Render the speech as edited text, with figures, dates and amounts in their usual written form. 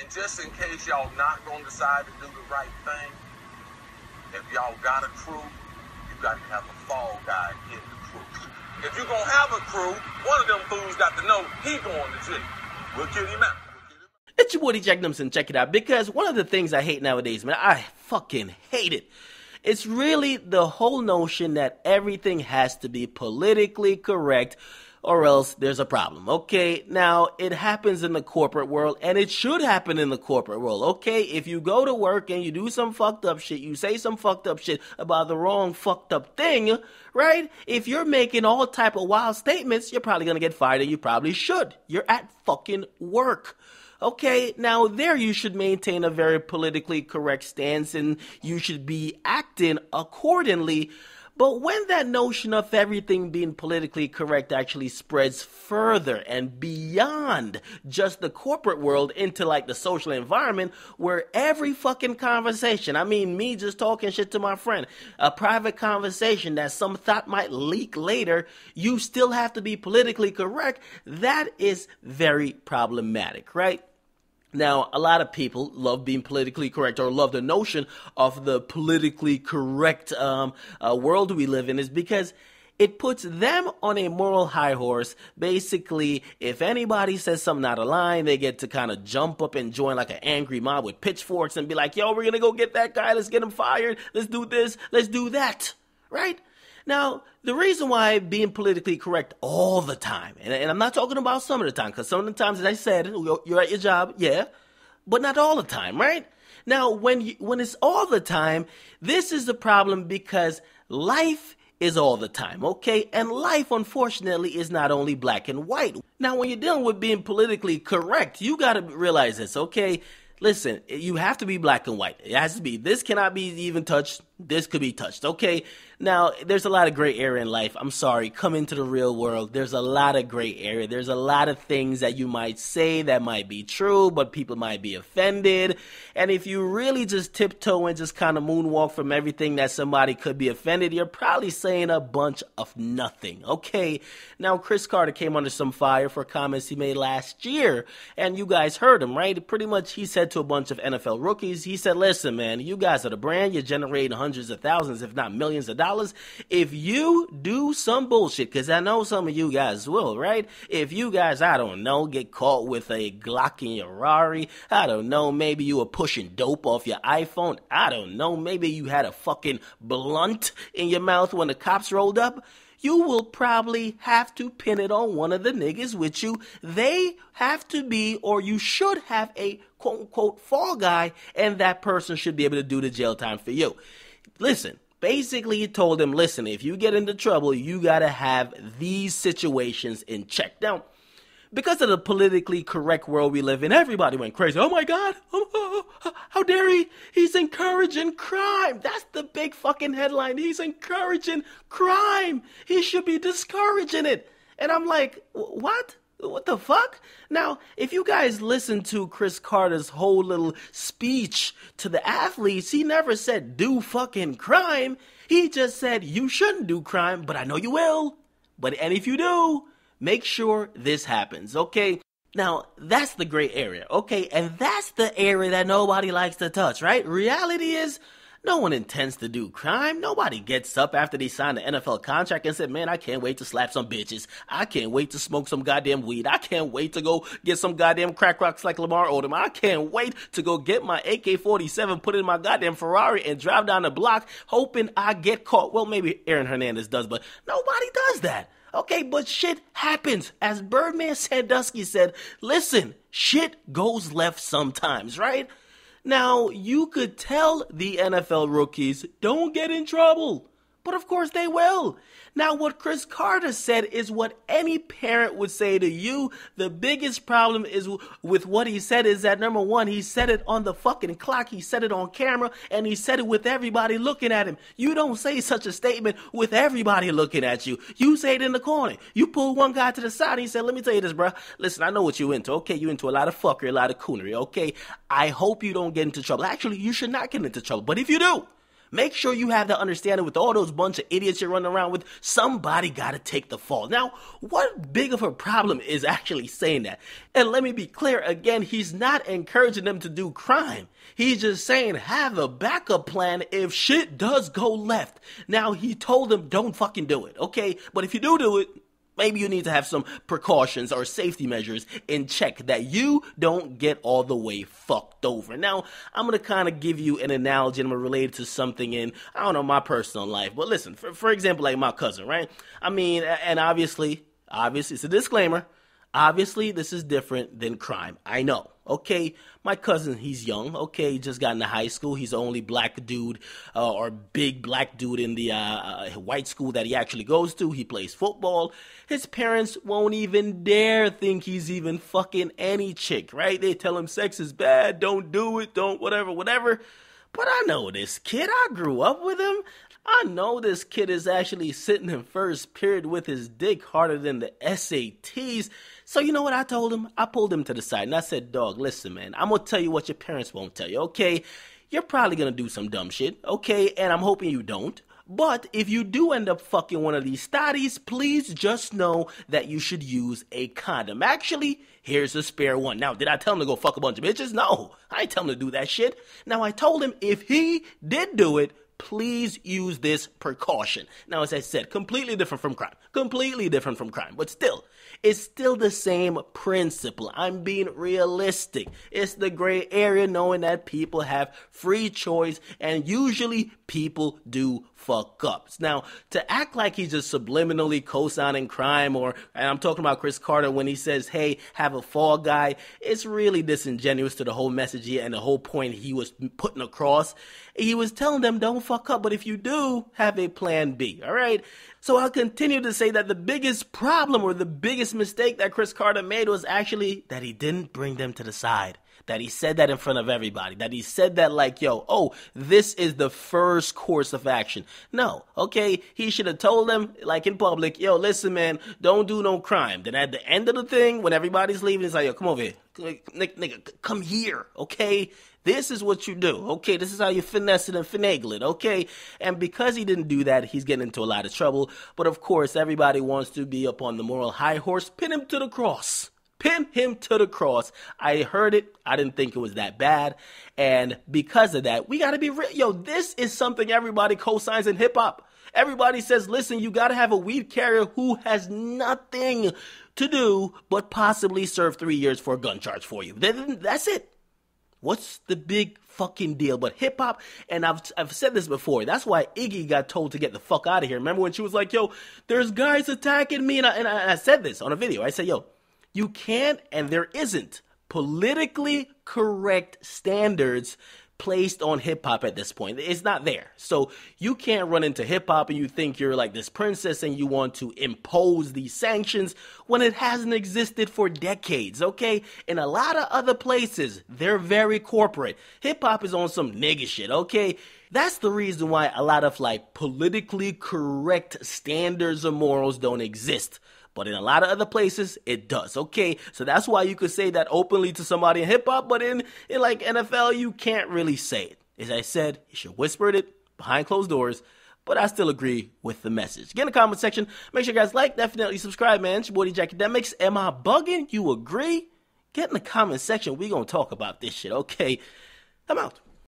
And just in case y'all not going to decide to do the right thing, if y'all got a crew, you got to have a fall guy in the crew. If you're going to have a crew, one of them fools got to know he going to jail. We'll kill him out. It's your boy DJ Akademiks, check it out, because one of the things I hate nowadays, man, I fucking hate it. It's really the whole notion that everything has to be politically correct or else there's a problem, okay? Now, it happens in the corporate world, and it should happen in the corporate world, okay? If you go to work and you do some fucked up shit, you say some fucked up shit about the wrong fucked up thing, right? If you're making all type of wild statements, you're probably gonna get fired, and you probably should. You're at fucking work. Okay, now there you should maintain a very politically correct stance and you should be acting accordingly. But when that notion of everything being politically correct actually spreads further and beyond just the corporate world into like the social environment where every fucking conversation, I mean me just talking shit to my friend, a private conversation that some thought might leak later, you still have to be politically correct, that is very problematic, right? Now, a lot of people love being politically correct or love the notion of the politically correct world we live in is because it puts them on a moral high horse. Basically, if anybody says something out of line, they get to kind of jump up and join like an angry mob with pitchforks and be like, yo, we're going to go get that guy. Let's get him fired. Let's do this. Let's do that. Right? Now, the reason why being politically correct all the time, and I'm not talking about some of the time, because some of the times, as I said, you're at your job, yeah, but not all the time, right? Now, when it's all the time, this is the problem because life is all the time, okay? And life, unfortunately, is not only black and white. Now, when you're dealing with being politically correct, you got to realize this, okay? Listen, you have to be black and white. It has to be. This cannot be even touched. This could be touched, okay? Now, there's a lot of gray area in life. I'm sorry. Come into the real world. There's a lot of gray area. There's a lot of things that you might say that might be true, but people might be offended. And if you really just tiptoe and just kind of moonwalk from everything that somebody could be offended, you're probably saying a bunch of nothing, okay? Now, Cris Carter came under some fire for comments he made last year, and you guys heard him, right? Pretty much he said to a bunch of NFL rookies, he said, listen, man, you guys are the brand. You're generating hundreds of thousands, if not millions of dollars. If you do some bullshit, because I know some of you guys will, right? If you guys, I don't know, get caught with a Glock in your Rari, I don't know, maybe you were pushing dope off your iPhone, I don't know, maybe you had a fucking blunt in your mouth when the cops rolled up, you will probably have to pin it on one of the niggas with you. They have to be, or you should have a quote-unquote fall guy, and that person should be able to do the jail time for you. Listen, basically he told him, listen, if you get into trouble, you got to have these situations in check. Now, because of the politically correct world we live in, everybody went crazy. Oh my God, how dare he? He's encouraging crime. That's the big fucking headline. He's encouraging crime. He should be discouraging it. And I'm like, what? What the fuck? Now, if you guys listen to Cris Carter's whole little speech to the athletes, he never said do fucking crime. He just said you shouldn't do crime, but I know you will. And if you do, make sure this happens, okay? Now, that's the gray area, okay? And that's the area that nobody likes to touch, right? Reality is, no one intends to do crime. Nobody gets up after they sign an NFL contract and said, man, I can't wait to slap some bitches. I can't wait to smoke some goddamn weed. I can't wait to go get some goddamn crack rocks like Lamar Odom. I can't wait to go get my AK-47, put in my goddamn Ferrari, and drive down the block hoping I get caught. Well, maybe Aaron Hernandez does, but nobody does that. Okay, but shit happens. As Birdman Sandusky said, listen, shit goes left sometimes, right? Now, you could tell the NFL rookies, don't get in trouble. But of course they will. Now, what Cris Carter said is what any parent would say to you. The biggest problem is with what he said is that, number one, he said it on the fucking clock, he said it on camera, and he said it with everybody looking at him. You don't say such a statement with everybody looking at you. You say it in the corner. You pull one guy to the side and he said, let me tell you this, bro. Listen, I know what you into. Okay, you into a lot of fuckery, a lot of coonery, okay? I hope you don't get into trouble. Actually, you should not get into trouble. But if you do, Make sure you have that understanding with all those bunch of idiots you're running around with. Somebody gotta take the fall. Now, what big of a problem is actually saying that? And let me be clear again, he's not encouraging them to do crime. He's just saying have a backup plan if shit does go left. Now, he told them don't fucking do it, okay? But if you do it, maybe you need to have some precautions or safety measures in check that you don't get all the way fucked over. Now, I'm going to kind of give you an analogy and I'm going to relate it to something in, I don't know, my personal life. But listen, for example, like my cousin, right? I mean, and obviously, it's a disclaimer. Obviously, this is different than crime. I know. Okay, my cousin, he's young. Okay, he just got into high school. He's the only black dude or big black dude in the white school that he actually goes to. He plays football. His parents won't even dare think he's even fucking any chick, right? They tell him sex is bad, don't do it, don't whatever. But I know this kid. I grew up with him. I know this kid is actually sitting in first period with his dick harder than the SATs. So you know what I told him? I pulled him to the side and I said, dog, listen, man, I'm going to tell you what your parents won't tell you, okay? You're probably going to do some dumb shit, okay? And I'm hoping you don't. But if you do end up fucking one of these studies, please just know that you should use a condom. Actually, here's a spare one. Now, did I tell him to go fuck a bunch of bitches? No, I ain't tell him to do that shit. Now, I told him if he did do it, please use this precaution. Now, as I said, completely different from crime. But still, it's still the same principle. I'm being realistic. It's the gray area knowing that people have free choice and usually people do fuck ups. Now, to act like he's just subliminally co-signing crime and I'm talking about Chris Carter when he says, hey, have a fall guy, it's really disingenuous to the whole message here and the whole point he was putting across. He was telling them don't fuck up, but if you do, have a plan B, all right? So I'll continue to say that the biggest problem or the biggest mistake that Chris Carter made was actually that he didn't bring them to the side. That he said that in front of everybody. That he said that like, this is the first course of action. No, okay? He should have told them, like in public, listen, man, don't do no crime. Then at the end of the thing, when everybody's leaving, it's like, come over here. Nigga, come here, okay? This is what you do, okay? This is how you finesse it and finagle it, okay? And because he didn't do that, he's getting into a lot of trouble. But of course, everybody wants to be up on the moral high horse. Pin him to the cross. Pin him to the cross. I heard it. I didn't think it was that bad. And because of that, we got to be real. This is something everybody co-signs in hip-hop. Everybody says, listen, you got to have a weed carrier who has nothing to do but possibly serve 3 years for a gun charge for you. That's it. What's the big fucking deal? But hip-hop, and I've said this before, that's why Iggy got told to get the fuck out of here. Remember when she was like, there's guys attacking me? And I said this on a video. I said, you can't and there isn't politically correct standards placed on hip-hop at this point. It's not there. So you can't run into hip-hop and you think you're like this princess and you want to impose these sanctions when it hasn't existed for decades, okay? In a lot of other places, they're very corporate. Hip-hop is on some nigga shit, okay? That's the reason why a lot of like politically correct standards or morals don't exist. But in a lot of other places, it does, okay? So that's why you could say that openly to somebody in hip-hop, but in like NFL, you can't really say it. As I said, you should whisper it behind closed doors, but I still agree with the message. Get in the comment section. Make sure you guys like, definitely subscribe, man. It's your boy, Akademiks. Am I bugging? You agree? Get in the comment section. We gonna talk about this shit, okay? I'm out.